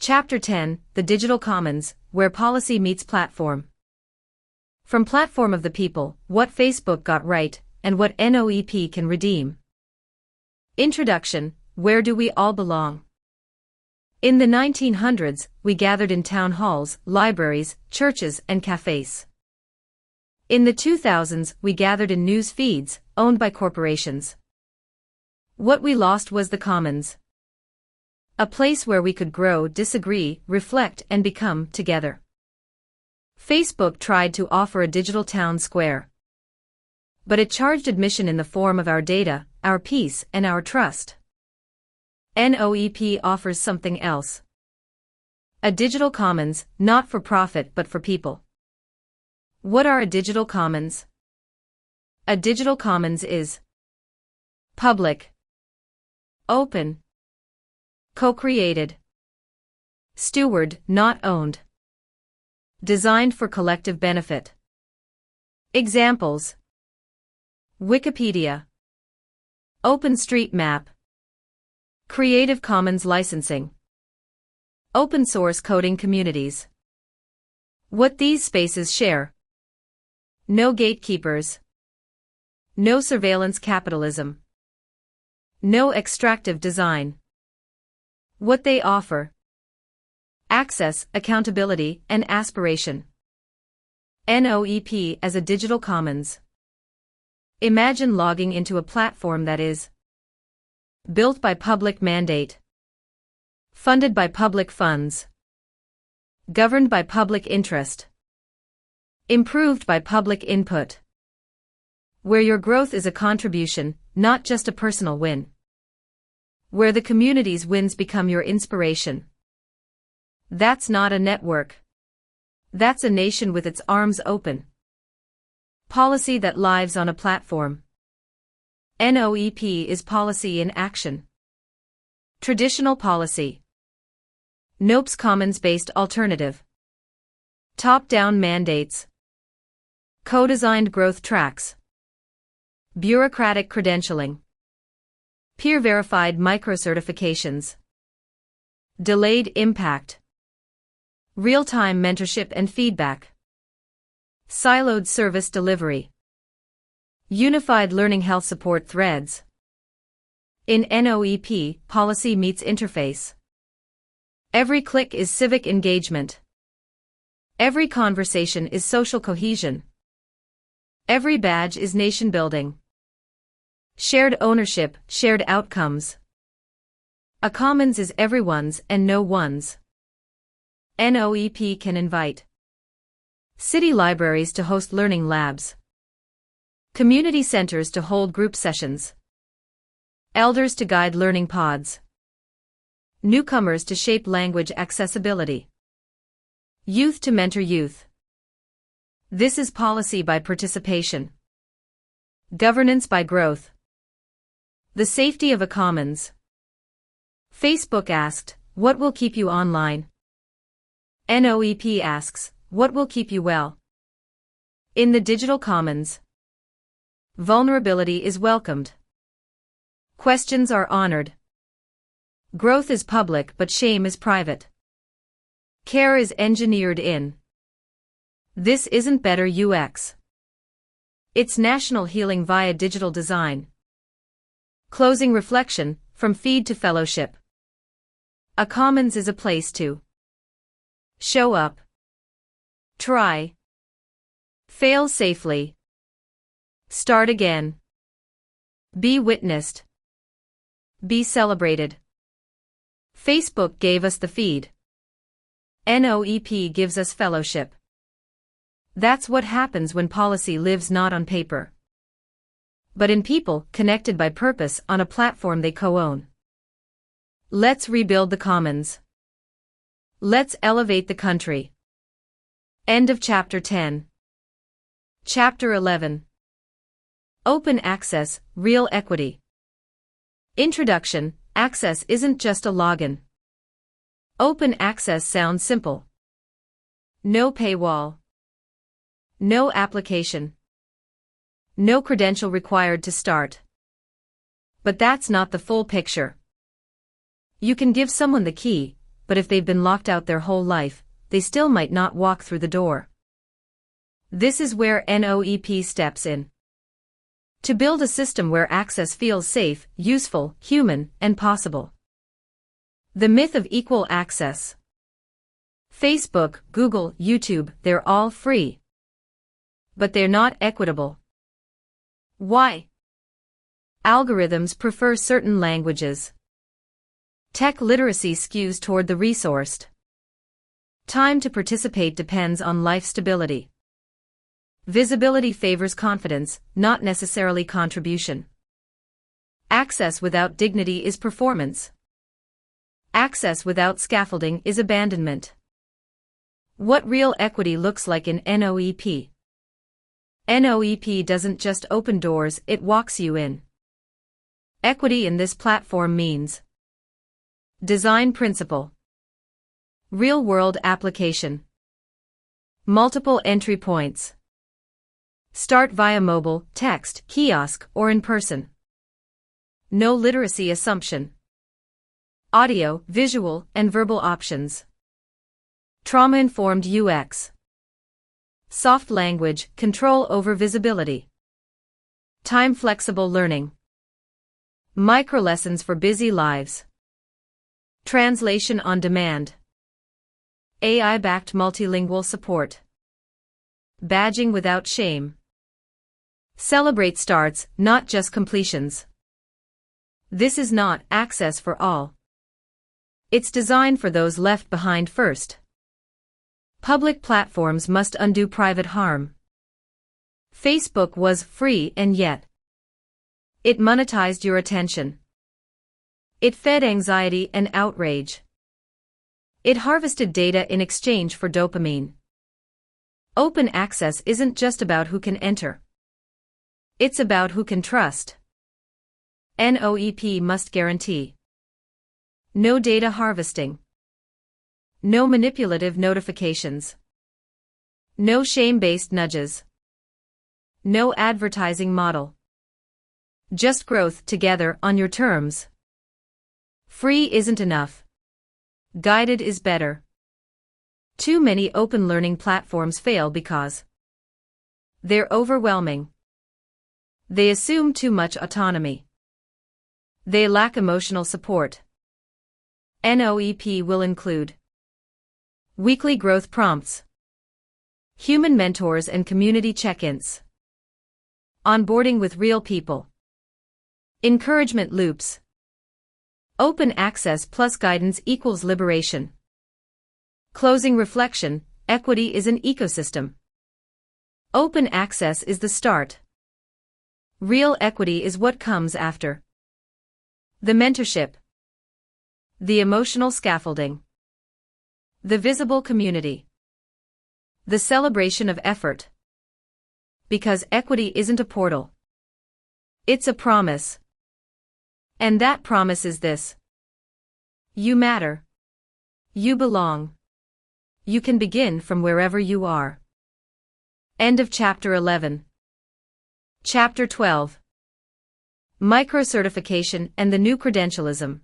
Chapter 10, The Digital Commons, Where Policy Meets Platform. From Platform of the People, What Facebook Got Right, and What NOEP Can Redeem. Introduction, Where Do We All Belong? In the 1900s, we gathered in town halls, libraries, churches, and cafes. In the 2000s, we gathered in news feeds, owned by corporations. What we lost was the commons. A place where we could grow, disagree, reflect, and become together. Facebook tried to offer a digital town square. But it charged admission in the form of our data, our peace, and our trust. NOEP offers something else. A digital commons, not for profit but for people. What are a digital commons? A digital commons is public, open, co-created, steward, not owned, designed for collective benefit. Examples: Wikipedia, OpenStreetMap, Creative Commons licensing, open source coding communities. What these spaces share: no gatekeepers, no surveillance capitalism, no extractive design. What they offer: access, accountability, and aspiration. NOEP as a digital commons. Imagine logging into a platform that is built by public mandate, funded by public funds, governed by public interest, improved by public input, where your growth is a contribution, not just a personal win, where the community's wins become your inspiration. That's not a network. That's a nation with its arms open. Policy that lives on a platform. NOEP is policy in action. Traditional policy. NOEP's commons-based alternative. Top-down mandates. Co-designed growth tracks. Bureaucratic credentialing. Peer-verified micro-certifications. Delayed impact. Real-time mentorship and feedback. Siloed service delivery. Unified learning health support threads. In NOEP, policy meets interface. Every click is civic engagement. Every conversation is social cohesion. Every badge is nation building. Shared ownership, shared outcomes. A commons is everyone's and no one's. NOEP can invite city libraries to host learning labs, community centers to hold group sessions, elders to guide learning pods, newcomers to shape language accessibility, youth to mentor youth. This is policy by participation, governance by growth. The safety of a commons. Facebook asked, what will keep you online? NOEP asks, what will keep you well? In the digital commons, vulnerability is welcomed. Questions are honored. Growth is public but shame is private. Care is engineered in. This isn't better UX. It's national healing via digital design. Closing reflection, from feed to fellowship. A commons is a place to show up, try, fail safely, start again, be witnessed, be celebrated. Facebook gave us the feed. NOEP gives us fellowship. That's what happens when policy lives not on paper, but in people connected by purpose on a platform they co-own. Let's rebuild the commons. Let's elevate the country. End of Chapter 10. Chapter 11. Open access, real equity. Introduction. Access isn't just a login. Open access sounds simple. No paywall. No application. No credential required to start. But that's not the full picture. You can give someone the key, but if they've been locked out their whole life, they still might not walk through the door. This is where NOEP steps in. To build a system where access feels safe, useful, human, and possible. The myth of equal access. Facebook, Google, YouTube, they're all free. But they're not equitable. Why? Algorithms prefer certain languages. Tech literacy skews toward the resourced. Time to participate depends on life stability. Visibility favors confidence, not necessarily contribution. Access without dignity is performance. Access without scaffolding is abandonment. What real equity looks like in NOEP? NOEP doesn't just open doors, it walks you in. Equity in this platform means design principle, real-world application, multiple entry points. Start via mobile, text, kiosk, or in person. No literacy assumption. Audio, visual, and verbal options. Trauma-informed UX. Soft language, control over visibility. Time-flexible learning. Microlessons for busy lives. Translation on demand. AI-backed multilingual support. Badging without shame. Celebrate starts, not just completions. This is not access for all. It's designed for those left behind first. Public platforms must undo private harm. Facebook was free and yet it monetized your attention. It fed anxiety and outrage. It harvested data in exchange for dopamine. Open access isn't just about who can enter. It's about who can trust. NOEP must guarantee no data harvesting, no manipulative notifications, no shame-based nudges, no advertising model. Just growth together on your terms. Free isn't enough. Guided is better. Too many open learning platforms fail because they're overwhelming. They assume too much autonomy. They lack emotional support. NOEP will include weekly growth prompts, human mentors and community check-ins, onboarding with real people, encouragement loops. Open access plus guidance equals liberation. Closing reflection, equity is an ecosystem. Open access is the start. Real equity is what comes after. The mentorship. The emotional scaffolding. The visible community. The celebration of effort. Because equity isn't a portal. It's a promise. And that promise is this. You matter. You belong. You can begin from wherever you are. End of Chapter 11. Chapter 12. Micro-certification and the new credentialism.